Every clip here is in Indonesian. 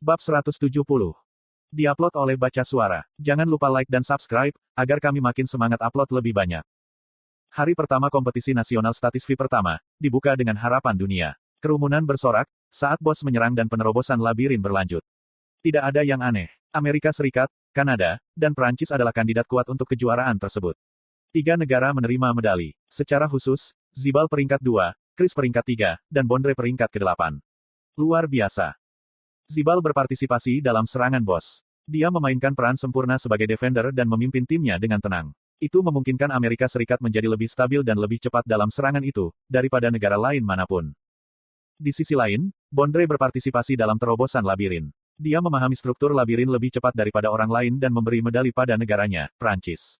Bab 170. Diupload oleh Baca Suara. Jangan lupa like dan subscribe, agar kami makin semangat upload lebih banyak. Hari pertama kompetisi nasional statistik pertama, dibuka dengan harapan dunia. Kerumunan bersorak, saat bos menyerang dan penerobosan labirin berlanjut. Tidak ada yang aneh. Amerika Serikat, Kanada, dan Prancis adalah kandidat kuat untuk kejuaraan tersebut. 3 negara menerima medali. Secara khusus, Zibal peringkat 2, Chris peringkat 3, dan Bondre peringkat ke-8. Luar biasa. Zibal berpartisipasi dalam serangan bos. Dia memainkan peran sempurna sebagai defender dan memimpin timnya dengan tenang. Itu memungkinkan Amerika Serikat menjadi lebih stabil dan lebih cepat dalam serangan itu, daripada negara lain manapun. Di sisi lain, Bondre berpartisipasi dalam terobosan labirin. Dia memahami struktur labirin lebih cepat daripada orang lain dan memberi medali pada negaranya, Prancis.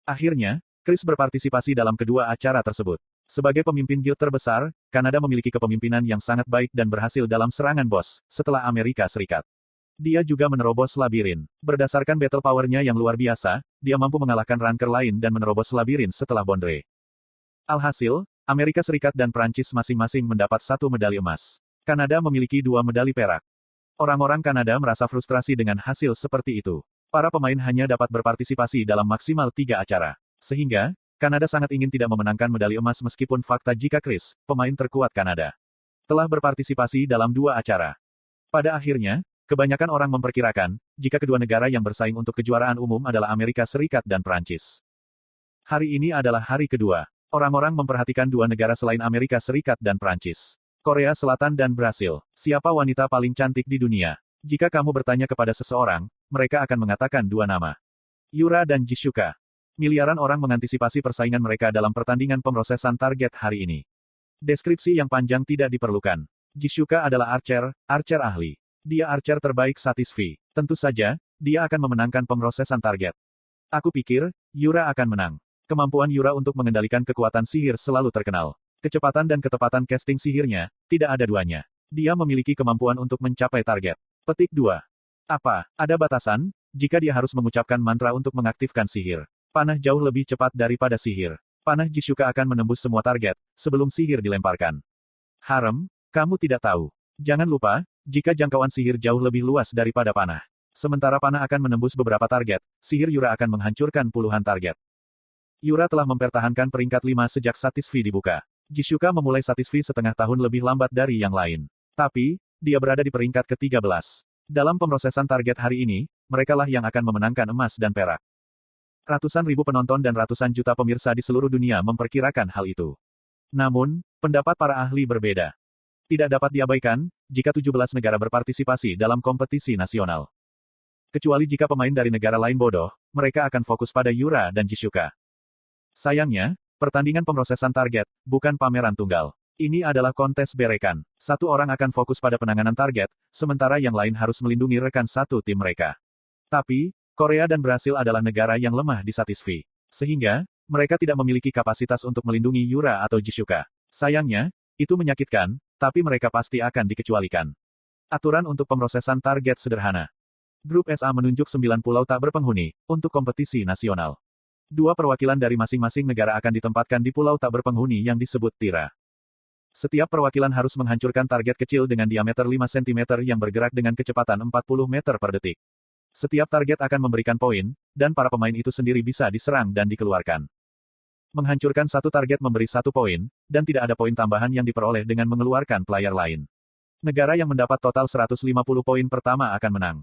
Akhirnya, Chris berpartisipasi dalam kedua acara tersebut. Sebagai pemimpin guild terbesar, Kanada memiliki kepemimpinan yang sangat baik dan berhasil dalam serangan bos, setelah Amerika Serikat. Dia juga menerobos labirin. Berdasarkan battle power-nya yang luar biasa, dia mampu mengalahkan ranker lain dan menerobos labirin setelah Bondre. Alhasil, Amerika Serikat dan Prancis masing-masing mendapat 1 medali emas. Kanada memiliki 2 medali perak. Orang-orang Kanada merasa frustrasi dengan hasil seperti itu. Para pemain hanya dapat berpartisipasi dalam maksimal 3 acara. Sehingga, Kanada sangat ingin tidak memenangkan medali emas meskipun fakta jika Chris, pemain terkuat Kanada, telah berpartisipasi dalam 2 acara. Pada akhirnya, kebanyakan orang memperkirakan, jika kedua negara yang bersaing untuk kejuaraan umum adalah Amerika Serikat dan Prancis. Hari ini adalah hari kedua. Orang-orang memperhatikan 2 negara selain Amerika Serikat dan Prancis. Korea Selatan dan Brasil. Siapa wanita paling cantik di dunia? Jika kamu bertanya kepada seseorang, mereka akan mengatakan 2 nama. Yura dan Jishuka. Miliaran orang mengantisipasi persaingan mereka dalam pertandingan pemrosesan target hari ini. Deskripsi yang panjang tidak diperlukan. Jishuka adalah archer ahli. Dia archer terbaik Satisfi. Tentu saja, dia akan memenangkan pemrosesan target. Aku pikir, Yura akan menang. Kemampuan Yura untuk mengendalikan kekuatan sihir selalu terkenal. Kecepatan dan ketepatan casting sihirnya, tidak ada duanya. Dia memiliki kemampuan untuk mencapai target. Petik 2. Apa, ada batasan, jika dia harus mengucapkan mantra untuk mengaktifkan sihir? Panah jauh lebih cepat daripada sihir. Panah Jishuka akan menembus semua target, sebelum sihir dilemparkan. Harem, kamu tidak tahu. Jangan lupa, jika jangkauan sihir jauh lebih luas daripada panah. Sementara panah akan menembus beberapa target, sihir Yura akan menghancurkan puluhan target. Yura telah mempertahankan peringkat 5 sejak Satisfi dibuka. Jishuka memulai Satisfi setengah tahun lebih lambat dari yang lain. Tapi, dia berada di peringkat ke-13. Dalam pemrosesan target hari ini, merekalah yang akan memenangkan emas dan perak. Ratusan ribu penonton dan ratusan juta pemirsa di seluruh dunia memperkirakan hal itu. Namun, pendapat para ahli berbeda. Tidak dapat diabaikan, jika 17 negara berpartisipasi dalam kompetisi nasional. Kecuali jika pemain dari negara lain bodoh, mereka akan fokus pada Yura dan Jishuka. Sayangnya, pertandingan pemrosesan target, bukan pameran tunggal. Ini adalah kontes berekan. Satu orang akan fokus pada penanganan target, sementara yang lain harus melindungi rekan satu tim mereka. Tapi, Korea dan Brasil adalah negara yang lemah di Satisfi. Sehingga, mereka tidak memiliki kapasitas untuk melindungi Yura atau Jishuka. Sayangnya, itu menyakitkan, tapi mereka pasti akan dikecualikan. Aturan untuk pemrosesan target sederhana. Grup SA menunjuk 9 pulau tak berpenghuni, untuk kompetisi nasional. 2 perwakilan dari masing-masing negara akan ditempatkan di pulau tak berpenghuni yang disebut Tira. Setiap perwakilan harus menghancurkan target kecil dengan diameter 5 cm yang bergerak dengan kecepatan 40 meter per detik. Setiap target akan memberikan poin, dan para pemain itu sendiri bisa diserang dan dikeluarkan. Menghancurkan satu target memberi 1 poin, dan tidak ada poin tambahan yang diperoleh dengan mengeluarkan player lain. Negara yang mendapat total 150 poin pertama akan menang.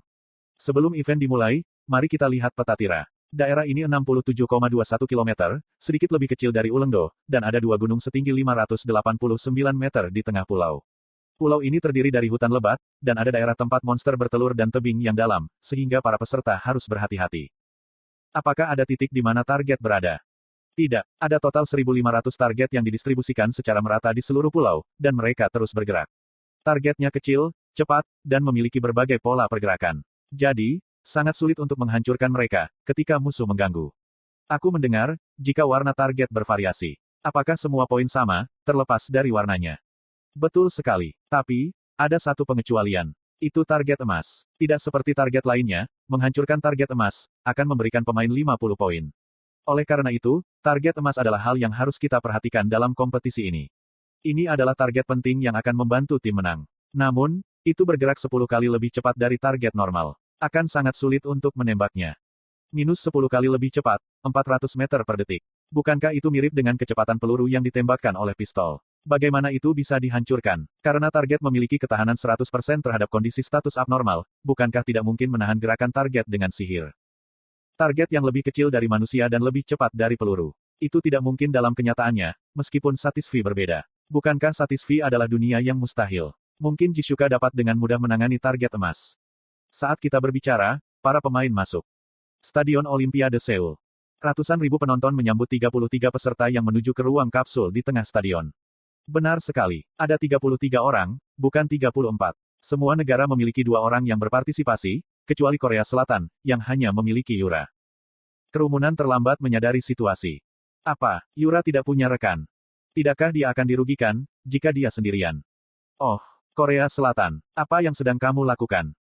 Sebelum event dimulai, mari kita lihat peta Tira. Daerah ini 67,21 km, sedikit lebih kecil dari Ulengdo, dan ada 2 gunung setinggi 589 meter di tengah pulau. Pulau ini terdiri dari hutan lebat, dan ada daerah tempat monster bertelur dan tebing yang dalam, sehingga para peserta harus berhati-hati. Apakah ada titik di mana target berada? Tidak, ada total 1.500 target yang didistribusikan secara merata di seluruh pulau, dan mereka terus bergerak. Targetnya kecil, cepat, dan memiliki berbagai pola pergerakan. Jadi, sangat sulit untuk menghancurkan mereka, ketika musuh mengganggu. Aku mendengar, jika warna target bervariasi. Apakah semua poin sama, terlepas dari warnanya? Betul sekali. Tapi, ada satu pengecualian. Itu target emas. Tidak seperti target lainnya, menghancurkan target emas, akan memberikan pemain 50 poin. Oleh karena itu, target emas adalah hal yang harus kita perhatikan dalam kompetisi ini. Ini adalah target penting yang akan membantu tim menang. Namun, Itu bergerak 10 kali lebih cepat dari target normal. Akan sangat sulit untuk menembaknya. Minus 10 kali lebih cepat, 400 meter per detik. Bukankah itu mirip dengan kecepatan peluru yang ditembakkan oleh pistol? Bagaimana itu bisa dihancurkan? Karena target memiliki ketahanan 100% terhadap kondisi status abnormal, bukankah tidak mungkin menahan gerakan target dengan sihir? Target yang lebih kecil dari manusia dan lebih cepat dari peluru. Itu tidak mungkin dalam kenyataannya, meskipun Satisfi berbeda. Bukankah Satisfi adalah dunia yang mustahil? Mungkin Jisuka dapat dengan mudah menangani target emas. Saat kita berbicara, para pemain masuk. Stadion Olimpiade Seoul. Ratusan ribu penonton menyambut 33 peserta yang menuju ke ruang kapsul di tengah stadion. Benar sekali, ada 33 orang, bukan 34. Semua negara memiliki 2 orang yang berpartisipasi, kecuali Korea Selatan, yang hanya memiliki Yura. Kerumunan terlambat menyadari situasi. Apa, Yura tidak punya rekan? Tidakkah dia akan dirugikan, jika dia sendirian? Oh, Korea Selatan, apa yang sedang kamu lakukan?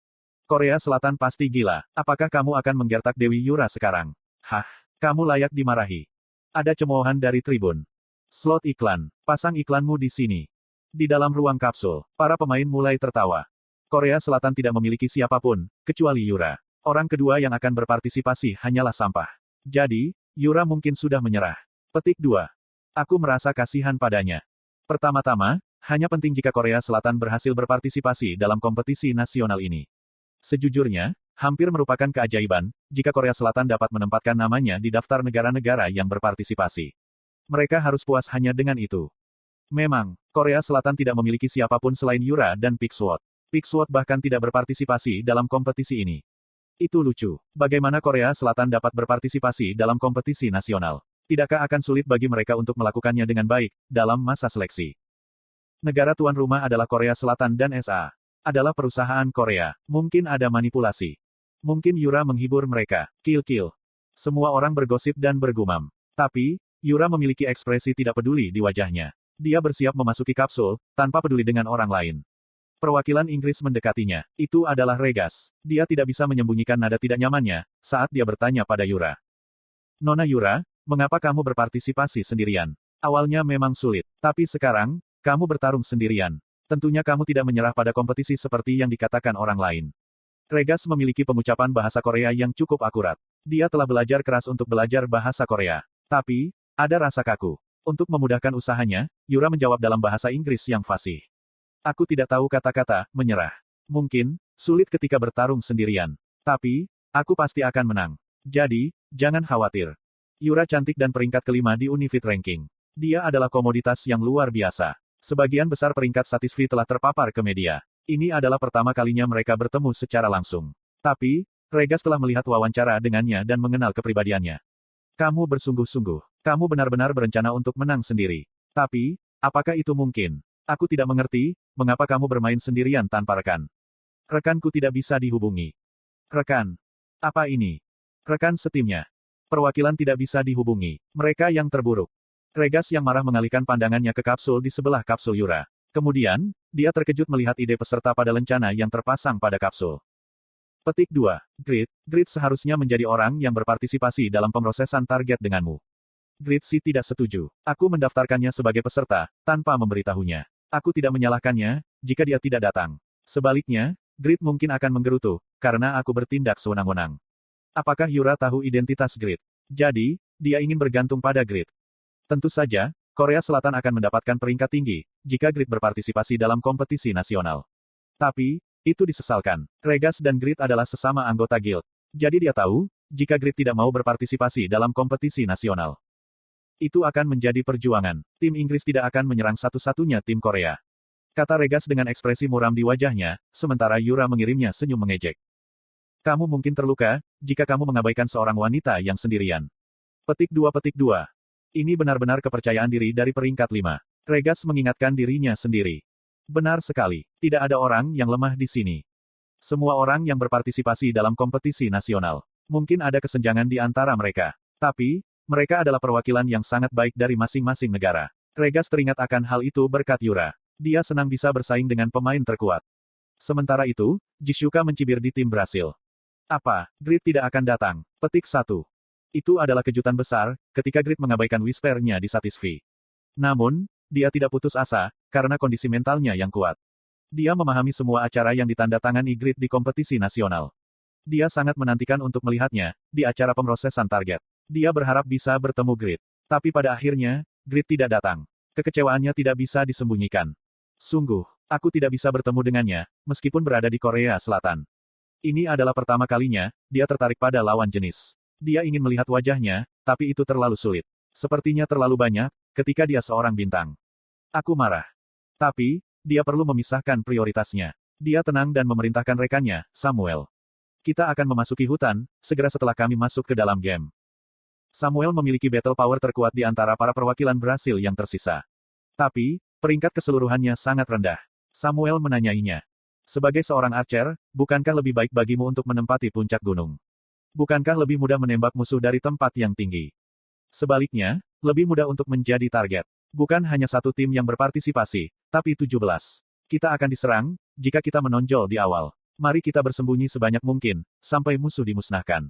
Korea Selatan pasti gila. Apakah kamu akan menggertak Dewi Yura sekarang? Hah, kamu layak dimarahi. Ada cemoohan dari tribun. Slot iklan. Pasang iklanmu di sini. Di dalam ruang kapsul, para pemain mulai tertawa. Korea Selatan tidak memiliki siapapun, kecuali Yura. Orang kedua yang akan berpartisipasi hanyalah sampah. Jadi, Yura mungkin sudah menyerah. Petik 2. Aku merasa kasihan padanya. Pertama-tama, hanya penting jika Korea Selatan berhasil berpartisipasi dalam kompetisi nasional ini. Sejujurnya, hampir merupakan keajaiban, jika Korea Selatan dapat menempatkan namanya di daftar negara-negara yang berpartisipasi. Mereka harus puas hanya dengan itu. Memang, Korea Selatan tidak memiliki siapapun selain Yura dan Pixwood. Pixwood bahkan tidak berpartisipasi dalam kompetisi ini. Itu lucu. Bagaimana Korea Selatan dapat berpartisipasi dalam kompetisi nasional? Tidakkah akan sulit bagi mereka untuk melakukannya dengan baik, dalam masa seleksi? Negara tuan rumah adalah Korea Selatan dan SA. Adalah perusahaan Korea. Mungkin ada manipulasi. Mungkin Yura menghibur mereka. Kill. Semua orang bergosip dan bergumam. Tapi, Yura memiliki ekspresi tidak peduli di wajahnya. Dia bersiap memasuki kapsul, tanpa peduli dengan orang lain. Perwakilan Inggris mendekatinya. Itu adalah Regas. Dia tidak bisa menyembunyikan nada tidak nyamannya, saat dia bertanya pada Yura. Nona Yura, mengapa kamu berpartisipasi sendirian? Awalnya memang sulit. Tapi sekarang, kamu bertarung sendirian. Tentunya kamu tidak menyerah pada kompetisi seperti yang dikatakan orang lain. Regas memiliki pengucapan bahasa Korea yang cukup akurat. Dia telah belajar keras untuk belajar bahasa Korea. Tapi, ada rasa kaku. Untuk memudahkan usahanya, Yura menjawab dalam bahasa Inggris yang fasih. Aku tidak tahu kata-kata, menyerah. Mungkin, sulit ketika bertarung sendirian. Tapi, aku pasti akan menang. Jadi, jangan khawatir. Yura cantik dan peringkat kelima di Unifit Ranking. Dia adalah komoditas yang luar biasa. Sebagian besar peringkat Satisfi telah terpapar ke media. Ini adalah pertama kalinya mereka bertemu secara langsung. Tapi, Regas telah melihat wawancara dengannya dan mengenal kepribadiannya. Kamu bersungguh-sungguh. Kamu benar-benar berencana untuk menang sendiri. Tapi, apakah itu mungkin? Aku tidak mengerti, mengapa kamu bermain sendirian tanpa rekan. Rekanku tidak bisa dihubungi. Rekan. Apa ini? Rekan setimnya. Perwakilan tidak bisa dihubungi. Mereka yang terburuk. Regas yang marah mengalihkan pandangannya ke kapsul di sebelah kapsul Yura. Kemudian, dia terkejut melihat ide peserta pada lencana yang terpasang pada kapsul. Petik 2. Grid seharusnya menjadi orang yang berpartisipasi dalam pemrosesan target denganmu. Grid si tidak setuju. Aku mendaftarkannya sebagai peserta, tanpa memberitahunya. Aku tidak menyalahkannya, jika dia tidak datang. Sebaliknya, Grid mungkin akan menggerutu, karena aku bertindak sewenang-wenang. Apakah Yura tahu identitas Grid? Jadi, dia ingin bergantung pada Grid. Tentu saja, Korea Selatan akan mendapatkan peringkat tinggi, jika Grid berpartisipasi dalam kompetisi nasional. Tapi, itu disesalkan. Regas dan Grid adalah sesama anggota guild. Jadi dia tahu, jika Grid tidak mau berpartisipasi dalam kompetisi nasional. Itu akan menjadi perjuangan. Tim Inggris tidak akan menyerang satu-satunya tim Korea. Kata Regas dengan ekspresi muram di wajahnya, sementara Yura mengirimnya senyum mengejek. Kamu mungkin terluka, jika kamu mengabaikan seorang wanita yang sendirian. Petik 2. Ini benar-benar kepercayaan diri dari peringkat 5. Regas mengingatkan dirinya sendiri. Benar sekali, tidak ada orang yang lemah di sini. Semua orang yang berpartisipasi dalam kompetisi nasional. Mungkin ada kesenjangan di antara mereka. Tapi, mereka adalah perwakilan yang sangat baik dari masing-masing negara. Regas teringat akan hal itu berkat Yura. Dia senang bisa bersaing dengan pemain terkuat. Sementara itu, Jisuka mencibir di tim Brasil. Apa, Grid tidak akan datang? Petik 1. Itu adalah kejutan besar, ketika Grid mengabaikan whisper-nya di Satisfi. Namun, dia tidak putus asa, karena kondisi mentalnya yang kuat. Dia memahami semua acara yang ditandatangani Grid di kompetisi nasional. Dia sangat menantikan untuk melihatnya di acara pemrosesan target. Dia berharap bisa bertemu Grid. Tapi pada akhirnya, Grid tidak datang. Kekecewaannya tidak bisa disembunyikan. Sungguh, aku tidak bisa bertemu dengannya, meskipun berada di Korea Selatan. Ini adalah pertama kalinya, dia tertarik pada lawan jenis. Dia ingin melihat wajahnya, tapi itu terlalu sulit. Sepertinya terlalu banyak, ketika dia seorang bintang. Aku marah. Tapi, dia perlu memisahkan prioritasnya. Dia tenang dan memerintahkan rekannya, Samuel. Kita akan memasuki hutan, segera setelah kami masuk ke dalam game. Samuel memiliki battle power terkuat di antara para perwakilan Brasil yang tersisa. Tapi, peringkat keseluruhannya sangat rendah. Samuel menanyainya. Sebagai seorang archer, bukankah lebih baik bagimu untuk menempati puncak gunung? Bukankah lebih mudah menembak musuh dari tempat yang tinggi? Sebaliknya, lebih mudah untuk menjadi target. Bukan hanya satu tim yang berpartisipasi, tapi 17. Kita akan diserang, jika kita menonjol di awal. Mari kita bersembunyi sebanyak mungkin, sampai musuh dimusnahkan.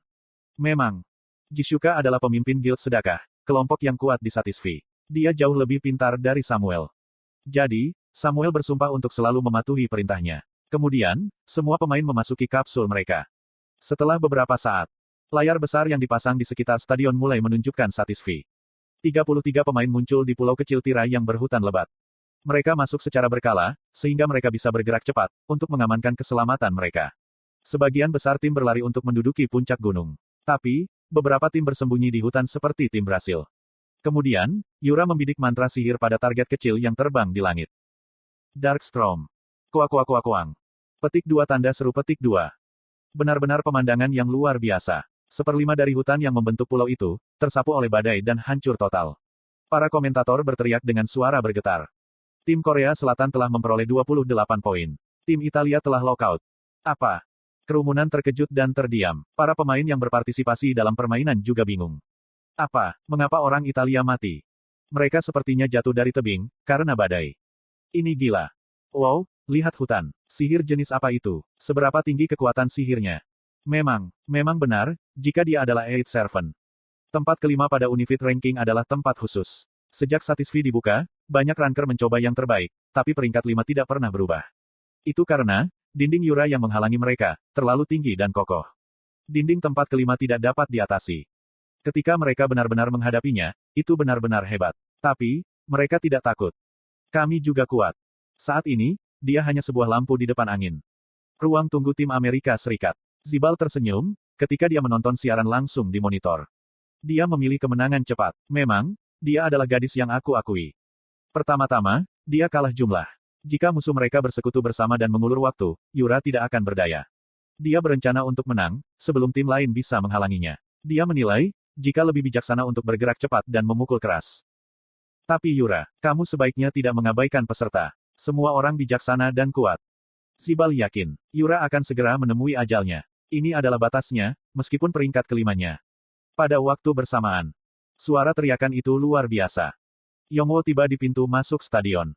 Memang. Jishuka adalah pemimpin guild sedekah, kelompok yang kuat di Satisfi. Dia jauh lebih pintar dari Samuel. Jadi, Samuel bersumpah untuk selalu mematuhi perintahnya. Kemudian, semua pemain memasuki kapsul mereka. Setelah beberapa saat, layar besar yang dipasang di sekitar stadion mulai menunjukkan Satisfi. 33 pemain muncul di pulau kecil tirai yang berhutan lebat. Mereka masuk secara berkala, sehingga mereka bisa bergerak cepat, untuk mengamankan keselamatan mereka. Sebagian besar tim berlari untuk menduduki puncak gunung. Tapi, beberapa tim bersembunyi di hutan seperti tim Brasil. Kemudian, Yura membidik mantra sihir pada target kecil yang terbang di langit. Darkstorm. Kuak. Petik 2 tanda seru petik 2. Benar-benar pemandangan yang luar biasa. Seperlima dari hutan yang membentuk pulau itu, tersapu oleh badai dan hancur total. Para komentator berteriak dengan suara bergetar. Tim Korea Selatan telah memperoleh 28 poin. Tim Italia telah lockout. Apa? Kerumunan terkejut dan terdiam. Para pemain yang berpartisipasi dalam permainan juga bingung. Apa? Mengapa orang Italia mati? Mereka sepertinya jatuh dari tebing, karena badai. Ini gila. Wow, lihat hutan. Sihir jenis apa itu? Seberapa tinggi kekuatan sihirnya? Memang benar, jika dia adalah Eight Servant. Tempat kelima pada Unifit Ranking adalah tempat khusus. Sejak Satisfi dibuka, banyak ranker mencoba yang terbaik, tapi peringkat 5 tidak pernah berubah. Itu karena, dinding Yura yang menghalangi mereka, terlalu tinggi dan kokoh. Dinding tempat kelima tidak dapat diatasi. Ketika mereka benar-benar menghadapinya, itu benar-benar hebat. Tapi, mereka tidak takut. Kami juga kuat. Saat ini, dia hanya sebuah lampu di depan angin. Ruang tunggu tim Amerika Serikat. Zibal tersenyum, ketika dia menonton siaran langsung di monitor. Dia memilih kemenangan cepat. Memang, dia adalah gadis yang aku akui. Pertama-tama, dia kalah jumlah. Jika musuh mereka bersekutu bersama dan mengulur waktu, Yura tidak akan berdaya. Dia berencana untuk menang, sebelum tim lain bisa menghalanginya. Dia menilai, jika lebih bijaksana untuk bergerak cepat dan memukul keras. Tapi Yura, kamu sebaiknya tidak mengabaikan peserta. Semua orang bijaksana dan kuat. Zibal yakin, Yura akan segera menemui ajalnya. Ini adalah batasnya, meskipun peringkat kelimanya. Pada waktu bersamaan, suara teriakan itu luar biasa. Yongwo tiba di pintu masuk stadion.